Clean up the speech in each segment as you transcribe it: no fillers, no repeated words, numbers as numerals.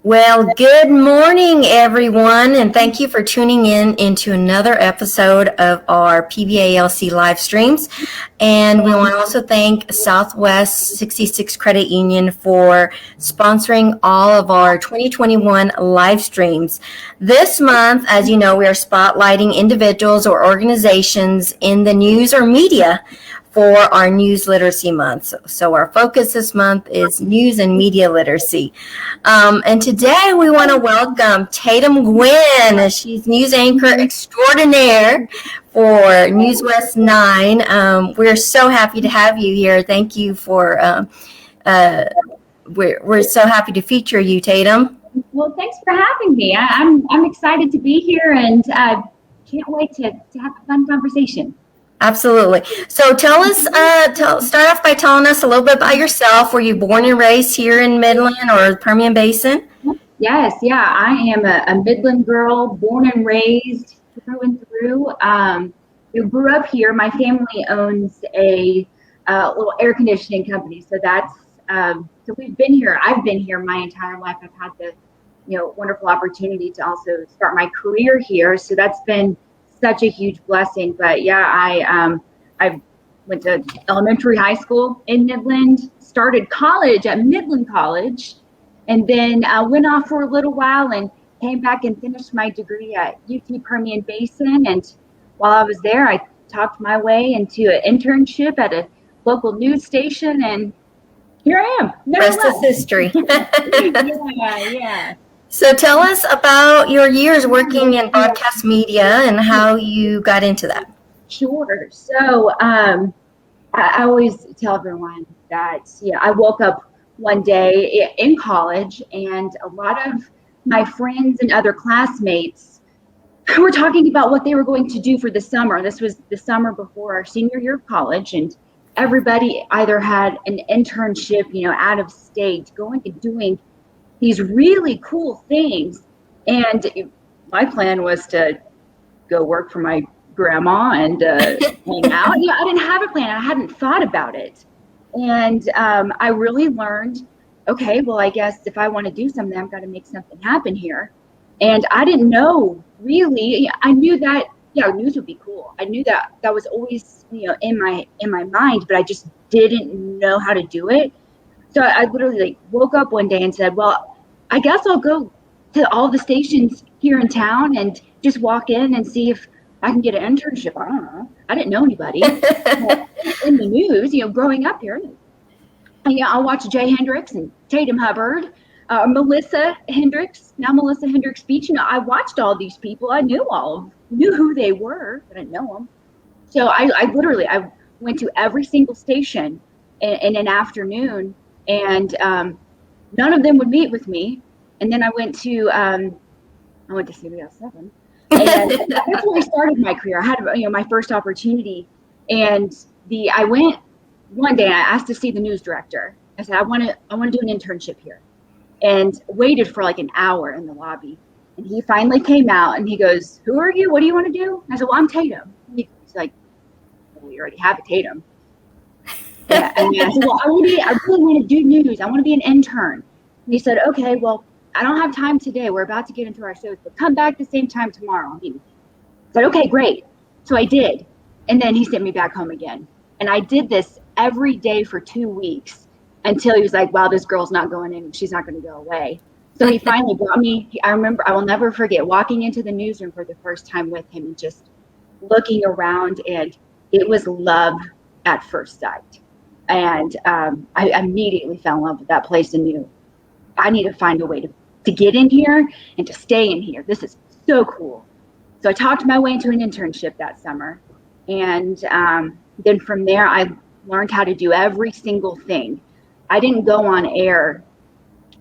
Well, good morning, everyone, and thank you for tuning in into another episode of our PBALC live streams. And we want to also thank Southwest 66 Credit Union for sponsoring all of our 2021 live streams. This month, as you know, we are spotlighting individuals or organizations in the news or media for our News Literacy Month. So our focus this month is news and media literacy. And today we want to welcome Tatum Guinn. She's news anchor extraordinaire for News West 9. We're so happy to have you here. Thank you for, we're so happy to feature you, Tatum. Well, thanks for having me. I'm excited to be here and can't wait to have a fun conversation. Absolutely. So tell us, start off by telling us a little bit about yourself. Were you born and raised here in Midland or the Permian Basin? Yes, yeah, I am a Midland girl, born and raised through and through. Grew up here. My family owns a little air conditioning company, so that's so we've been here. I've been here my entire life. I've had the wonderful opportunity to also start my career here, so that's been such a huge blessing. But yeah, I went to elementary, high school in Midland, started college at Midland College, and then went off for a little while and came back and finished my degree at UT Permian Basin. And while I was there, I talked my way into an internship at a local news station, and here I am. Rest is history. Yeah. So tell us about your years working in broadcast media and how you got into that. Sure. So I always tell everyone that I woke up one day in college and a lot of my friends and other classmates were talking about what they were going to do for the summer. This was the summer before our senior year of college, and everybody either had an internship, out of state, going and doing these really cool things. And my plan was to go work for my grandma and hang out. I didn't have a plan. I hadn't thought about it. And I really learned, okay, well, I guess if I want to do something, I've got to make something happen here. And I didn't know really. I knew that news would be cool. I knew that was always in my mind, but I just didn't know how to do it. So I literally woke up one day and said, well, I guess I'll go to all the stations here in town and just walk in and see if I can get an internship. I don't know. I didn't know anybody in the news, growing up here. And I'll watch Jay Hendricks and Tatum Hubbard, Melissa Hendricks, now Melissa Hendricks Beach. I watched all these people. I knew who they were, but I didn't know them. So I literally went to every single station in an afternoon, and none of them would meet with me. And then I went to CBS 7, and that's where I started my career. I had my first opportunity, and I went one day. I asked to see the news director. I said I want to do an internship here, and waited for like an hour in the lobby. And he finally came out and he goes, "Who are you? What do you want to do?" I said, "Well, I'm Tatum." He's like, "Well, we already have a Tatum." Yeah, and I said, "Well, I really want to do news. I want to be an intern." And he said, "Okay, well, I don't have time today. We're about to get into our shows, but come back the same time tomorrow." I said, "Okay, great." So I did. And then he sent me back home again. And I did this every day for 2 weeks until he was like, "Wow, this girl's not going in. She's not going to go away." So he finally brought me. I remember, I will never forget walking into the newsroom for the first time with him and just looking around, and it was love at first sight. And I immediately fell in love with that place and knew I need to find a way to get in here and to stay in here. This is so cool. So I talked my way into an internship that summer. And then from there, I learned how to do every single thing. I didn't go on air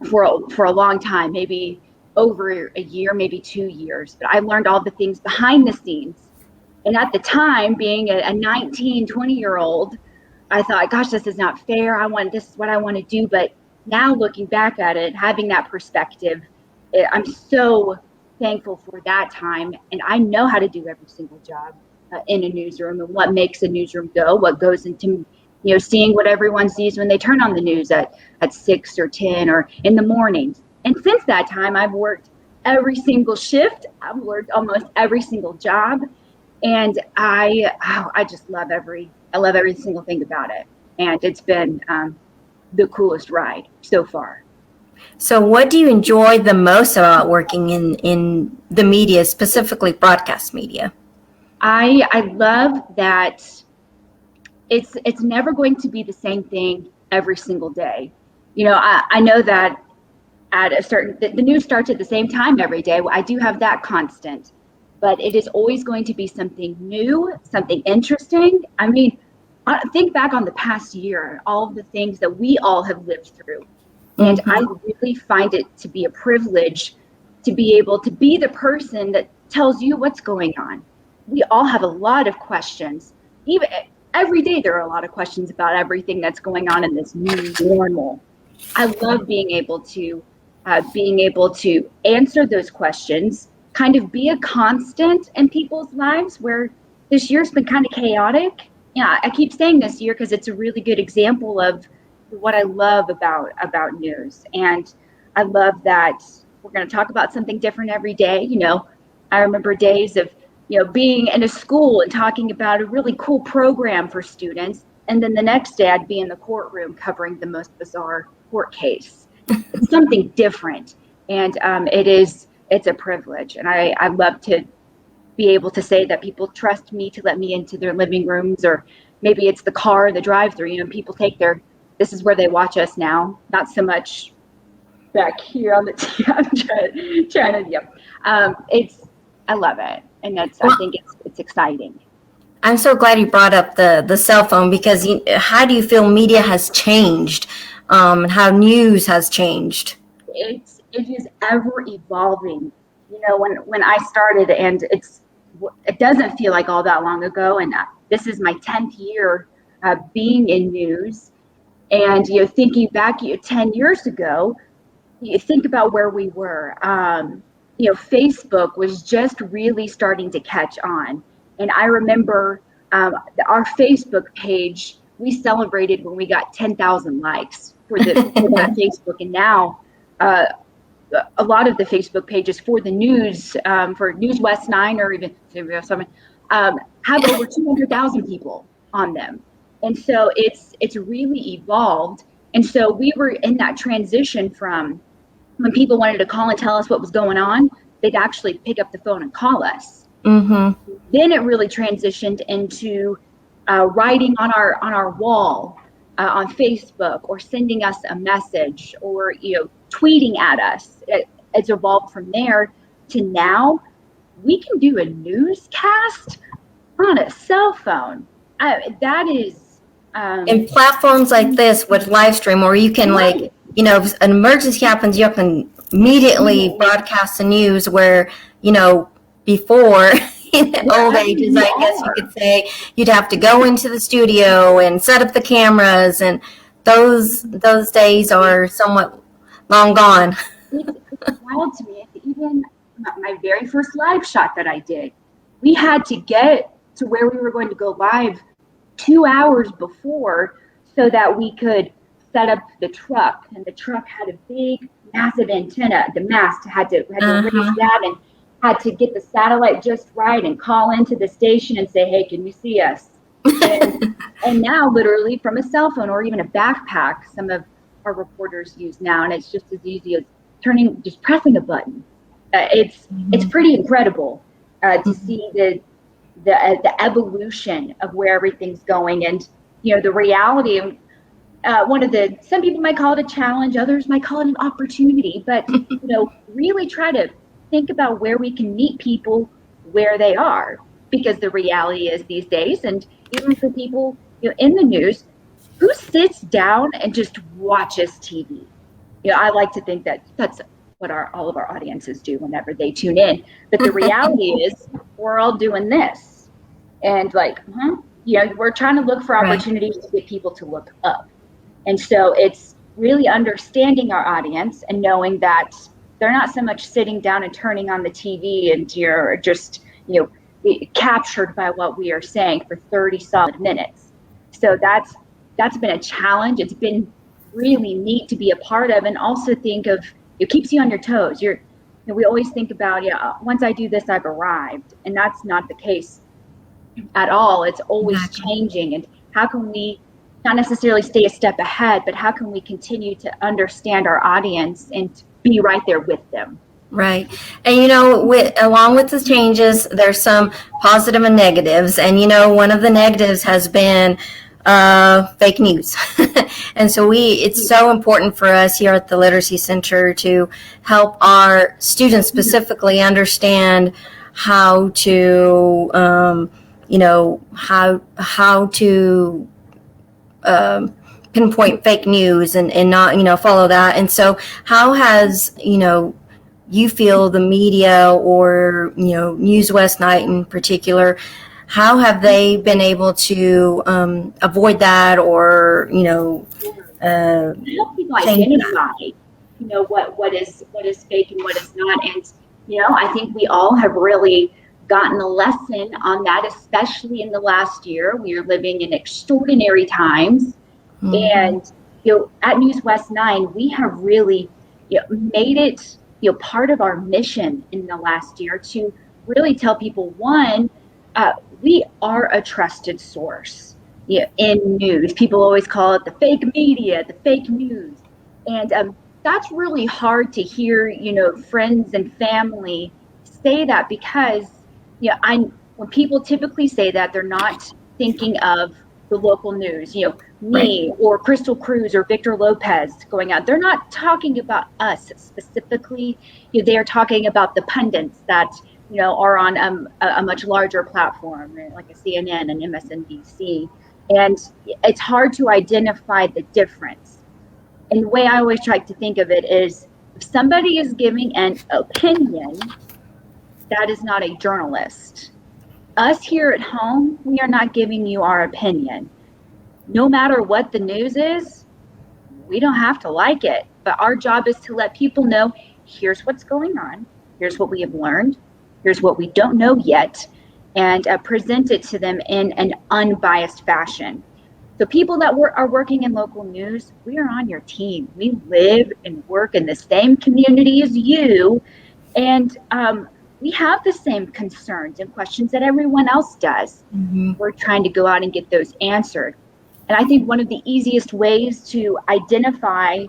for a long time, maybe over a year, maybe 2 years. But I learned all the things behind the scenes. And at the time, being a 19, 20-year-old, I thought, gosh, this is not fair. This is what I want to do. But now looking back at it, having that perspective, I'm so thankful for that time. And I know how to do every single job in a newsroom and what makes a newsroom go, what goes into, seeing what everyone sees when they turn on the news at 6 or 10 or in the mornings. And since that time, I've worked every single shift. I've worked almost every single job. And I just love I love every single thing about it. And it's been the coolest ride so far. So what do you enjoy the most about working in the media, specifically broadcast media? I love that it's never going to be the same thing every single day. I know that at a certain the news starts at the same time every day. I do have that constant, but it is always going to be something new, something interesting. I mean, think back on the past year, all of the things that we all have lived through. And I really find it to be a privilege to be able to be the person that tells you what's going on. We all have a lot of questions. Even every day, there are a lot of questions about everything that's going on in this new normal. I love being able to answer those questions, kind of be a constant in people's lives where this year's been kind of chaotic. Yeah, I keep saying this year because it's a really good example of what I love about news. And I love that we're going to talk about something different every day. I remember days of, being in a school and talking about a really cool program for students. And then the next day I'd be in the courtroom covering the most bizarre court case. It's something different. And it's a privilege. And I love to be able to say that people trust me to let me into their living rooms, or maybe it's the car, the drive-through, people take this is where they watch us now, not so much back here on the TV. I'm trying to, I love it. And I think it's exciting. I'm so glad you brought up the cell phone, because how do you feel media has changed, and how news has changed? It is ever evolving. When I started, and it doesn't feel like all that long ago, and this is my 10th year being in news. And thinking back 10 years ago, you think about where we were. Facebook was just really starting to catch on. And I remember our Facebook page, we celebrated when we got 10,000 likes for that Facebook. And now a lot of the Facebook pages for the news, for News West 9 or even have over 200,000 people on them. And so it's really evolved. And so we were in that transition from when people wanted to call and tell us what was going on, they'd actually pick up the phone and call us. Mm-hmm. Then it really transitioned into writing on our wall on Facebook, or sending us a message, or tweeting at us. It's evolved from there to now we can do a newscast on a cell phone. That is. And platforms like this with live stream, or you can if an emergency happens, you can immediately broadcast the news, where, before in the old ages, I guess you could say, you'd have to go into the studio and set up the cameras, and those days are somewhat long gone. It's wild to me. Even my very first live shot that I did, we had to get to where we were going to go live 2 hours before, so that we could set up the truck. And the truck had a big, massive antenna. The mast had to raise that, and had to get the satellite just right, and call into the station and say, hey, can you see us? And now literally from a cell phone, or even a backpack, some of our reporters use now, and it's just as easy as just pressing a button. It's pretty incredible to see the evolution of where everything's going. And the reality of some people might call it a challenge, others might call it an opportunity, but really try to think about where we can meet people where they are, because the reality is these days, and even for people in the news, who sits down and just watches TV? I like to think that that's what all of our audiences do whenever they tune in. But the reality is we're all doing this. And we're trying to look for opportunities to get people to look up. And so it's really understanding our audience and knowing that they're not so much sitting down and turning on the TV and you're just, captured by what we are saying for 30 solid minutes. So that's been a challenge. It's been really neat to be a part of, and also think of, it keeps you on your toes. We always think about, once I do this, I've arrived. And that's not the case at all. It's always changing. And how can we not necessarily stay a step ahead, but how can we continue to understand our audience and be right there with them? Right. And, along with the changes, there's some positive and negatives. And, one of the negatives has been fake news. And so it's so important for us here at the Literacy Center to help our students specifically understand how to, how to pinpoint fake news and not, follow that. And so how has, you feel the media or, News West Night in particular, how have they been able to avoid that or, help people identify, what is fake and what is not. And, I think we all have really gotten a lesson on that, especially in the last year. We are living in extraordinary times. And, at News West 9, we have really made it, part of our mission in the last year to really tell people, one, we are a trusted source in news. People always call it the fake media, the fake news. And that's really hard to hear, friends and family say that, because when people typically say that, they're not thinking of the local news, me or Crystal Cruz or Victor Lopez going out. They're not talking about us specifically. They are talking about the pundits that are on a much larger platform, like a CNN and MSNBC. And it's hard to identify the difference. And the way I always try to think of it is, if somebody is giving an opinion, that is not a journalist. Us here at home, we are not giving you our opinion. No matter what the news is, we don't have to like it. But our job is to let people know, here's what's going on. Here's what we have learned. Here's what we don't know yet. And present it to them in an unbiased fashion. So people that are working in local news, we are on your team. We live and work in the same community as you. And we have the same concerns and questions that everyone else does. We're trying to go out and get those answered. And I think one of the easiest ways to identify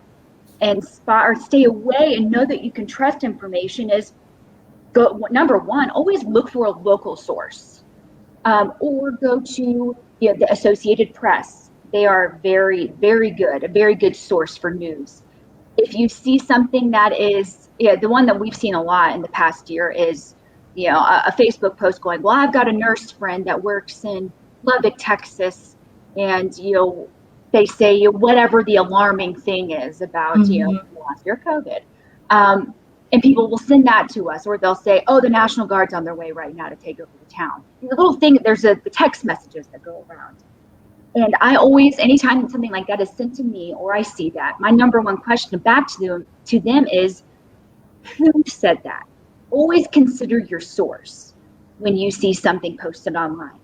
and spot or stay away and know that you can trust information is number one, always look for a local source, or go to the Associated Press. They are very, very good, a very good source for news. If you see something that is, the one that we've seen a lot in the past year is, a Facebook post going, well, I've got a nurse friend that works in Lubbock, Texas, and, they say whatever the alarming thing is about, last year COVID. And people will send that to us, or they'll say, oh, the National Guard's on their way right now to take over the town. The little thing, there's the text messages that go around. And I always, anytime something like that is sent to me or I see that, my number one question back to them is, who said that? Always consider your source when you see something posted online.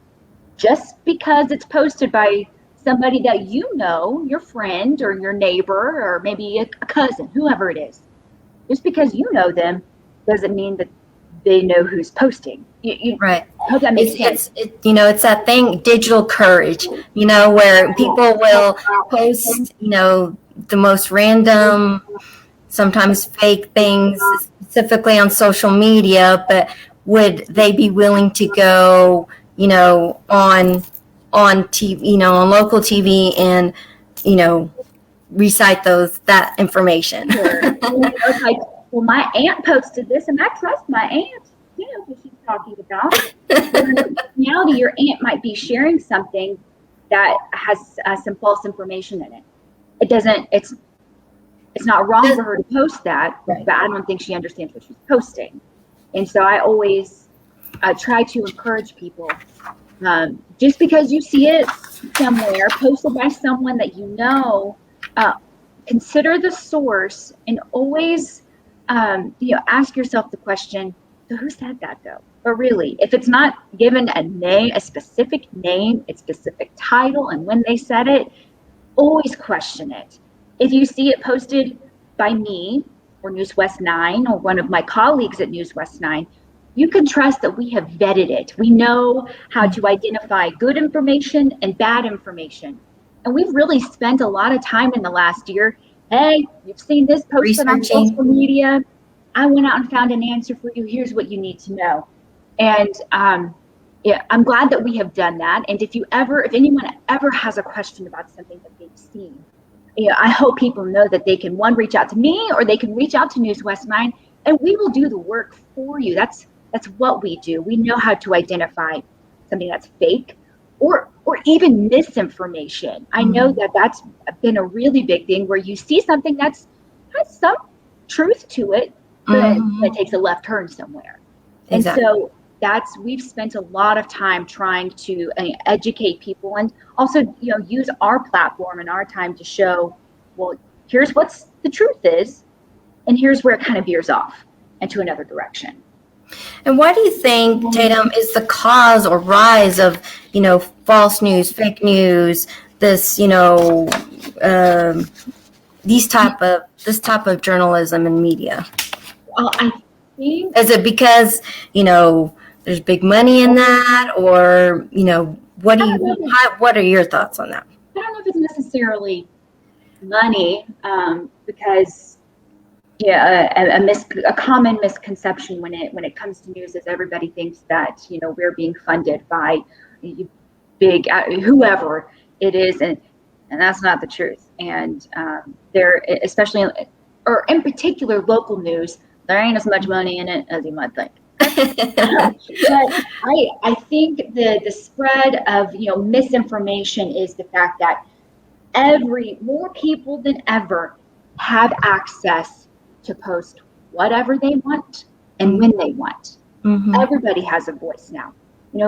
Just because it's posted by somebody that your friend or your neighbor or maybe a cousin, whoever it is, just because you know them doesn't mean that they know who's posting. Right. I hope that makes sense. It's that thing, digital courage, where people will post, the most random, sometimes fake things specifically on social media, but would they be willing to go, on TV, on local TV and, recite that information? Sure. It's like, well, my aunt posted this and I trust my aunt. You know who she's talking about. In reality, your aunt might be sharing something that has some false information in it. It's not wrong for her to post that, but I don't think she understands what she's posting. And so I always try to encourage people, just because you see it somewhere posted by someone that consider the source and always ask yourself the question, so who said that though? But really, if it's not given a name, a specific name, a specific title, and when they said it, always question it. If you see it posted by me or News West 9 or one of my colleagues at News West 9, you can trust that we have vetted it. We know how to identify good information and bad information. And we've really spent a lot of time in the last year. Hey, you've seen this posted on social media. I went out and found an answer for you. Here's what you need to know. And yeah, I'm glad that we have done that. And if anyone ever has a question about something that they've seen, I hope people know that they can, one, reach out to me, or they can reach out to News West 9, and we will do the work for you. That's what we do. We know how to identify something that's fake or even misinformation. I know that that's been a really big thing, where you see something has some truth to it, but it takes a left turn somewhere. Exactly. And so we've spent a lot of time trying to educate people, and also, use our platform and our time to show, well, here's what the truth is, and here's where it kind of veers off into another direction. And why do you think, Tatum, is the cause or rise of, false news, fake news, this, this type of journalism and media? Well, I think, is it because, there's big money in that, or, what are your thoughts on that? I don't know if it's necessarily money, because a common misconception when it comes to news is everybody thinks that we're being funded by big whoever it is, and that's not the truth. And there, especially in particular local news, there ain't as much money in it as you might think. But I think the spread of misinformation is the fact that more people than ever have access to post whatever they want and when they want. Everybody has a voice now.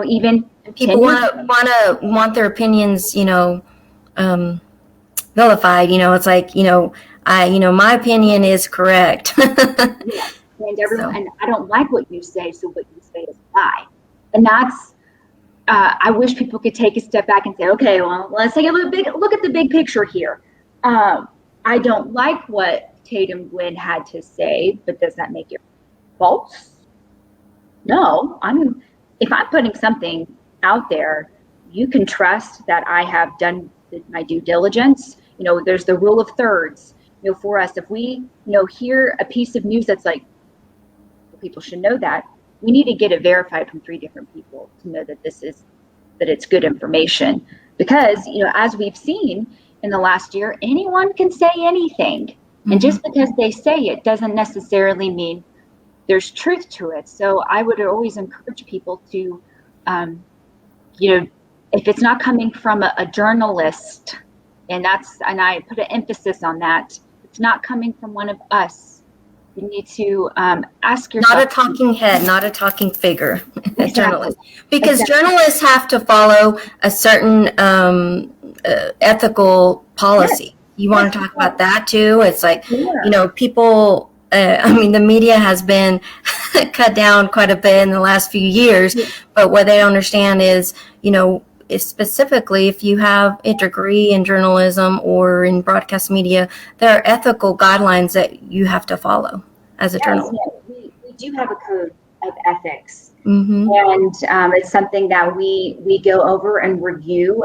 Even people want their opinions, vilified. It's like, my opinion is correct. Yes. And I don't like what you say, so what you say is a lie. And that's, I wish people could take a step back and say, okay, well, let's take a look at the big picture here. I don't like what Tatum Guinn had to say, but does that make it false? No. If I'm putting something out there, you can trust that I have done my due diligence. There's the rule of thirds. For us, if we hear a piece of news that's like, people should know that, we need to get it verified from 3 different people to know that it's good information. Because as we've seen in the last year, anyone can say anything, and just because they say it doesn't necessarily mean there's truth to it. So I would always encourage people to, if it's not coming from a journalist, and I put an emphasis on that, it's not coming from one of us. You need to ask yourself. Not a talking head, not a talking figure. Exactly. Journalist. Because journalists have to follow a certain ethical policy. Yes. You want to talk about that too? It's like, people, the media has been cut down quite a bit in the last few years, but what they don't understand is, specifically if you have a degree in journalism or in broadcast media, there are ethical guidelines that you have to follow as a journalist. We do have a code of ethics, and it's something that we go over and review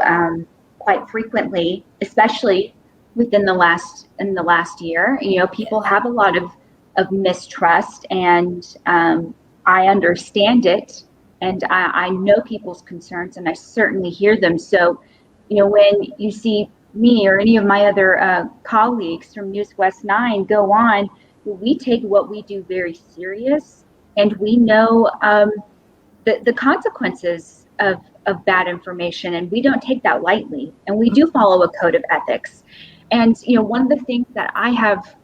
quite frequently, especially within the last year. People have a lot of mistrust, and I understand it. And I know people's concerns, and I certainly hear them. So, when you see me or any of my other colleagues from News West 9 go on, we take what we do very serious, and we know the consequences of bad information, and we don't take that lightly. And we do follow a code of ethics. And one of the things that I have,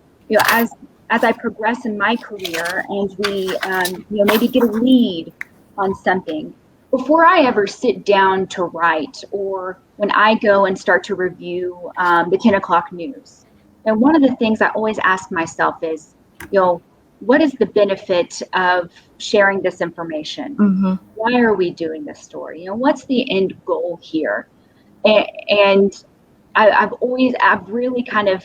as I progress in my career, and we maybe get a lead on something, before I ever sit down to write, or when I go and start to review the 10 o'clock news. And one of the things I always ask myself is, what is the benefit of sharing this information? Why are we doing this story? What's the end goal here? And I've really kind of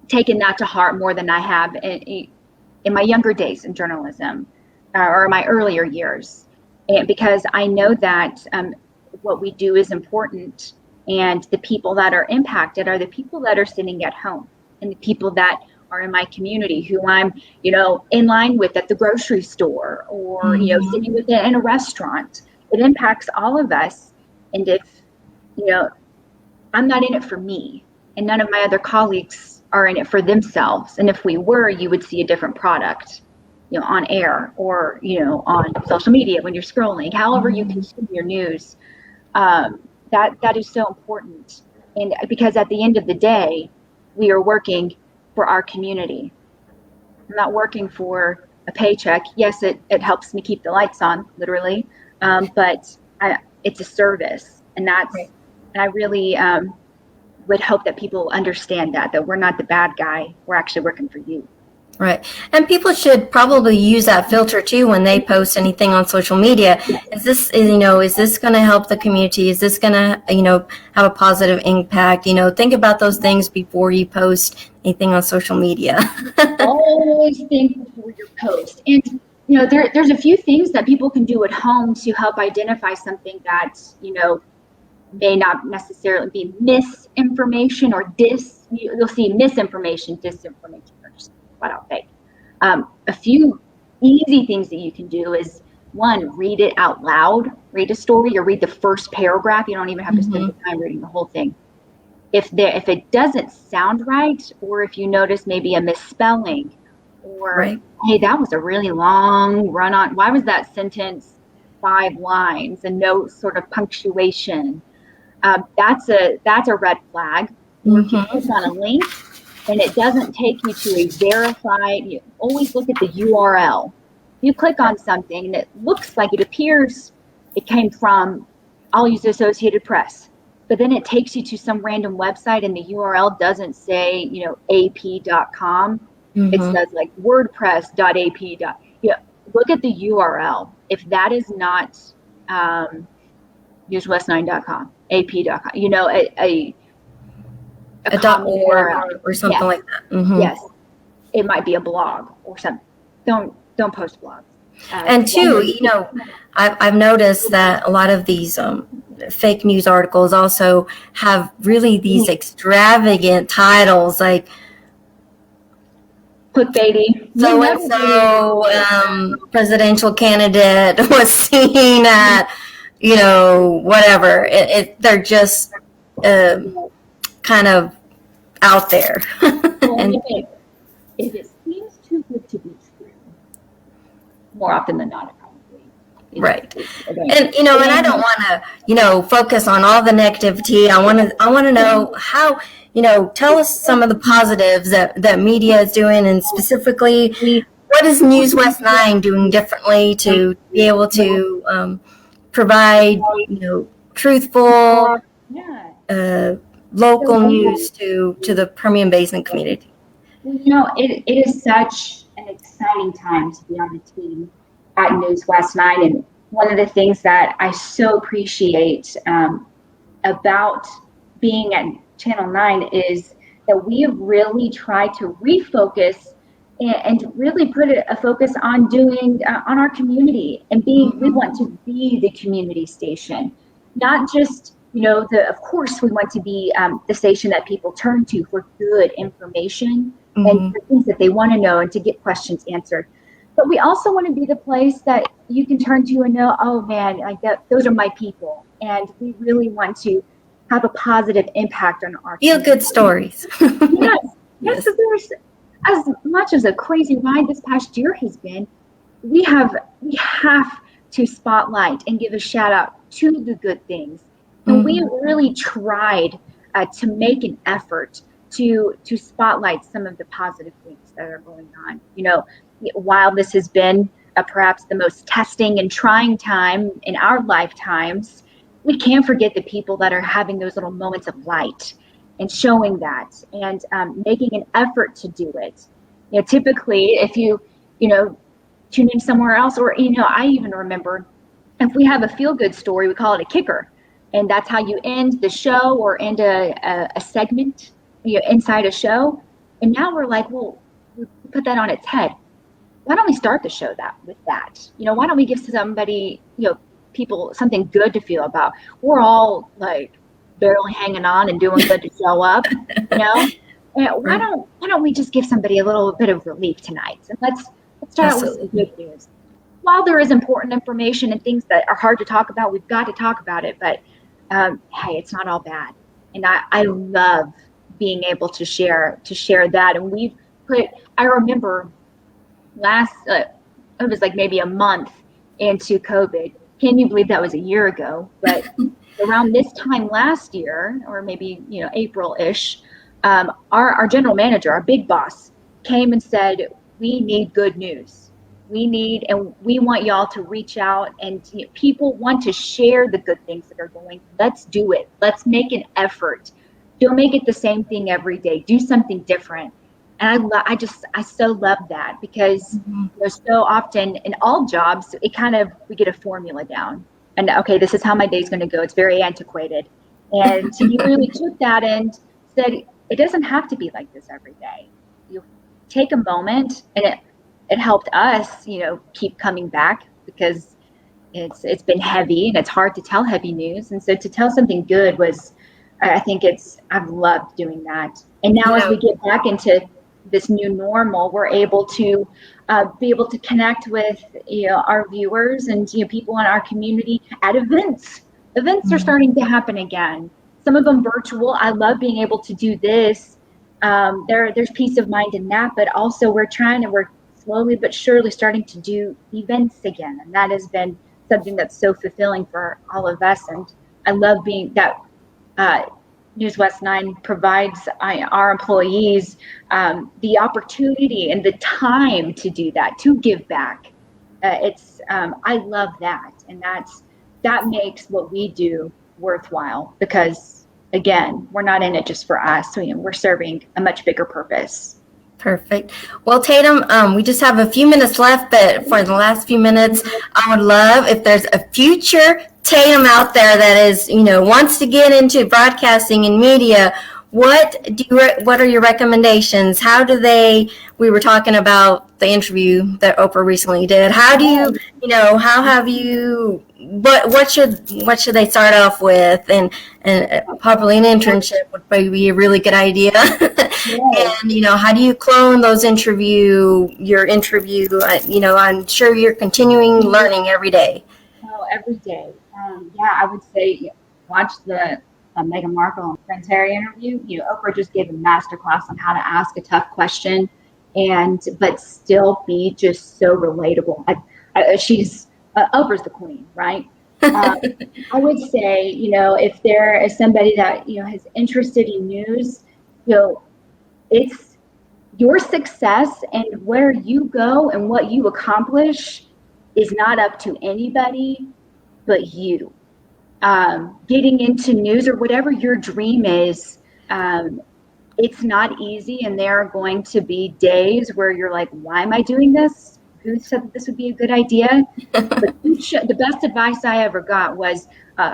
taken that to heart more than I have in my younger days in journalism, or my earlier years. And because I know that what we do is important, and the people that are impacted are the people that are sitting at home, and the people that are in my community who I'm, in line with at the grocery store, or, sitting with it in a restaurant. It impacts all of us. And if, I'm not in it for me, and none of my other colleagues are in it for themselves. And if we were, you would see a different product, on air, or, on social media when you're scrolling, however you consume your news. That is so important. And because at the end of the day, we are working for our community. I'm not working for a paycheck. Yes, it helps me keep the lights on, literally. But it's a service. And and I really would hope that people understand that we're not the bad guy. We're actually working for you. Right. And people should probably use that filter too when they post anything on social media. Is this going to help the community? Is this going to, have a positive impact? Think about those things before you post anything on social media. Always think before you post. And, there's a few things that people can do at home to help identify something that, may not necessarily be misinformation or you'll see misinformation, disinformation, or just flat out fake. A few easy things that you can do is, one, read it out loud. Read a story or read the first paragraph. You don't even have to spend the time reading the whole thing. If it doesn't sound right, or if you notice maybe a misspelling, or hey, that was a really long run-on. Why was that sentence 5 lines and no sort of punctuation? That's a red flag. Or if you click on a link and it doesn't take you to a verified, you always look at the URL. You click on something and it looks like it came from, I'll use Associated Press, but then it takes you to some random website and the URL doesn't say, ap.com. It says like wordpress.ap. Look at the URL. If that is not newswest9.com, ap.com, a .org or something like that. Yes, it might be a blog or something. Don't post blogs. And two, I've noticed that a lot of these fake news articles also have really these extravagant titles, like clickbaity. So presidential candidate was seen at, whatever. They're just kind of out there. And if it seems too good to be true, more often than not, it probably is. Right. And and I don't want to focus on all the negativity. I want to know how, tell us some of the positives that media is doing, and specifically what is News West 9 doing differently to be able to provide truthful local news to the Permian Basin community. It is such an exciting time to be on the team at News West 9. And one of the things that I so appreciate about being at Channel 9 is that we have really tried to refocus and really put a focus on doing on our community and we want to be the community station, not just of course we want to be the station that people turn to for good information and for things that they want to know and to get questions answered. But we also want to be the place that you can turn to and know, oh man, like those are my people. And we really want to have a positive impact on our feel good stories. Yes. So there's, as much as a crazy ride this past year has been, we have to spotlight and give a shout out to the good things. And we have really tried to make an effort to spotlight some of the positive things that are going on. While this has been perhaps the most testing and trying time in our lifetimes, we can't forget the people that are having those little moments of light and showing that and making an effort to do it. Typically, if you tune in somewhere else, or I even remember if we have a feel-good story, we call it a kicker. And that's how you end the show or end a segment inside a show. And now we're like, well, we put that on its head. Why don't we start the show with that? Why don't we give somebody, people something good to feel about? We're all like barely hanging on and doing good to show up, And why don't we just give somebody a little bit of relief tonight? And let's start out with some good news. While there is important information and things that are hard to talk about, we've got to talk about it. But hey, it's not all bad. And I love being able to share that. And I remember it was like maybe a month into COVID. Can you believe that was a year ago? But around this time last year, or maybe, April-ish, our general manager, our big boss, came and said, we need good news. And we want y'all to reach out, and people want to share the good things that are going. Let's do it. Let's make an effort. Don't make it the same thing every day. Do something different. And I so love that, because so often in all jobs, we get a formula down, and okay, this is how my day's going to go. It's very antiquated. And he really took that and said, it doesn't have to be like this every day. You take a moment, and it helped us, keep coming back, because it's been heavy and it's hard to tell heavy news. And so to tell something good I've loved doing that. And now as we get back into this new normal, we're able to be able to connect with our viewers and people in our community at events. Events are starting to happen again. Some of them virtual. I love being able to do this. There's peace of mind in that, but also we're slowly but surely starting to do events again, and that has been something that's so fulfilling for all of us. And I love being that. News West 9 provides our employees the opportunity and the time to do that, to give back. I love that, and that makes what we do worthwhile, because again, we're not in it just for us. We're serving a much bigger purpose. Perfect. Well, Tatum, we just have a few minutes left, but for the last few minutes, I would love if there's a future Tatum out there that is, wants to get into broadcasting and media. What are your recommendations? We were talking about the interview that Oprah recently did. How do you, what should they start off with? And probably an internship would probably be a really good idea. Yes. And, how do you clone your interview? I'm sure you're continuing learning every day. Oh, every day. I would say watch the Meghan Markle and Prince Harry interview. Oprah just gave a masterclass on how to ask a tough question, but still be just so relatable. Oprah's the queen, right? I would say, if there is somebody that is interested in news, it's your success and where you go and what you accomplish is not up to anybody but you. Getting into news or whatever your dream is, it's not easy, and there are going to be days where you're like, why am I doing this? Who said that this would be a good idea? But the best advice I ever got was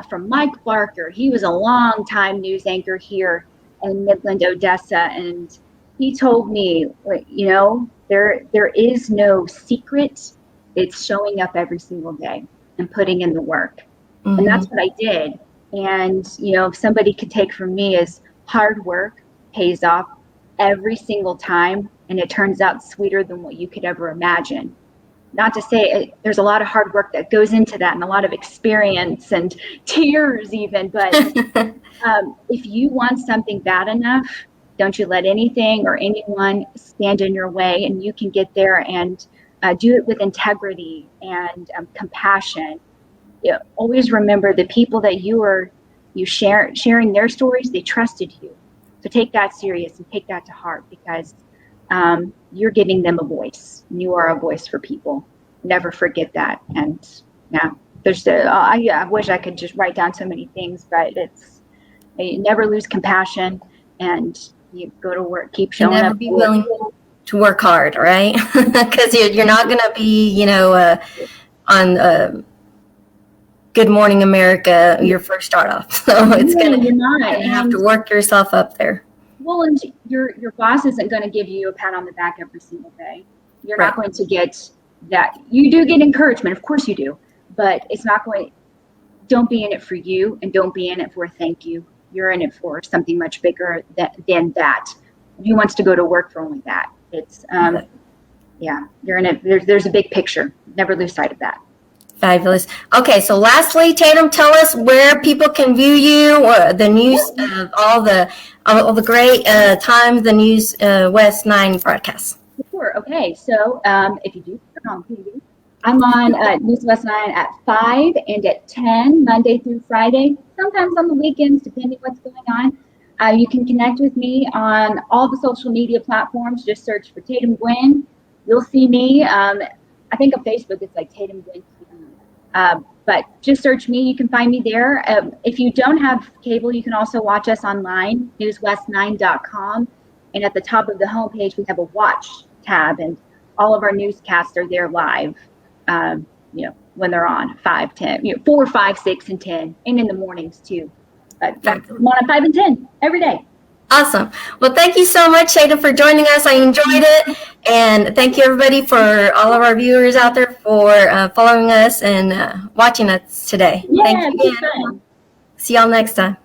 from Mike Barker. He was a long-time news anchor here in Midland, Odessa, and he told me, there is no secret. It's showing up every single day and putting in the work. Mm-hmm. And that's what I did. And, if somebody could take from me is hard work pays off every single time. And it turns out sweeter than what you could ever imagine. Not to say there's a lot of hard work that goes into that, and a lot of experience and tears even. But if you want something bad enough, don't you let anything or anyone stand in your way, and you can get there and do it with integrity and compassion. Always remember the people that sharing their stories, they trusted you. So take that serious and take that to heart, because you're giving them a voice. You are a voice for people. Never forget that. And I wish I could just write down so many things, but you never lose compassion, and you go to work, keep showing up. Be willing to work hard, right? Because you're not going to be, on Good Morning America your first start off. So it's going to, you have to work yourself up there. Well, and your boss isn't going to give you a pat on the back every single day. You're Right. not going to get that. You do get encouragement, of course you do, but it's not going. Don't be in it for you, and don't be in it for a thank you. You're in it for something much bigger than that. Who wants to go to work for only that? It's yeah, you're in it. There's a big picture. Never lose sight of that. Fabulous. Okay, so lastly, Tatum, tell us where people can view you, or the news, all the great times, the News West 9 broadcasts. Sure. Okay. So if you do turn on TV, I'm on News West 9 at 5 and at 10, Monday through Friday, sometimes on the weekends, depending what's going on. You can connect with me on all the social media platforms. Just search for Tatum Guinn. You'll see me. I think on Facebook it's like Tatum Guinn. But just search me. You can find me there. If you don't have cable, you can also watch us online, newswest9.com. And at the top of the homepage, we have a watch tab, and all of our newscasts are there live, when they're on 5, 10, 4, 5, 6, and 10, and in the mornings too. But I'm on at 5 and 10 every day. Awesome. Well, thank you so much, Tatum, for joining us. I enjoyed it. And thank you, everybody, for all of our viewers out there for following us and watching us today. Yeah, thank you again. See y'all next time.